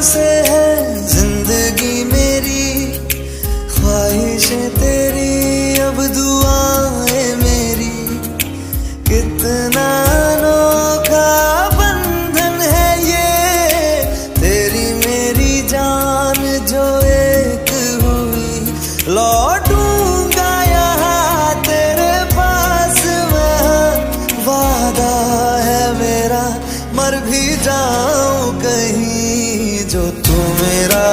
से है जिंदगी मेरी, ख्वाहिशें तेरी अब दुआएं मेरी। कितना अनोखा बंधन है ये, तेरी मेरी जान जो एक हुई। लौटूंगा यहाँ तेरे पास मैं, वादा है मेरा, मर भी जाऊं कहीं जो तू मेरा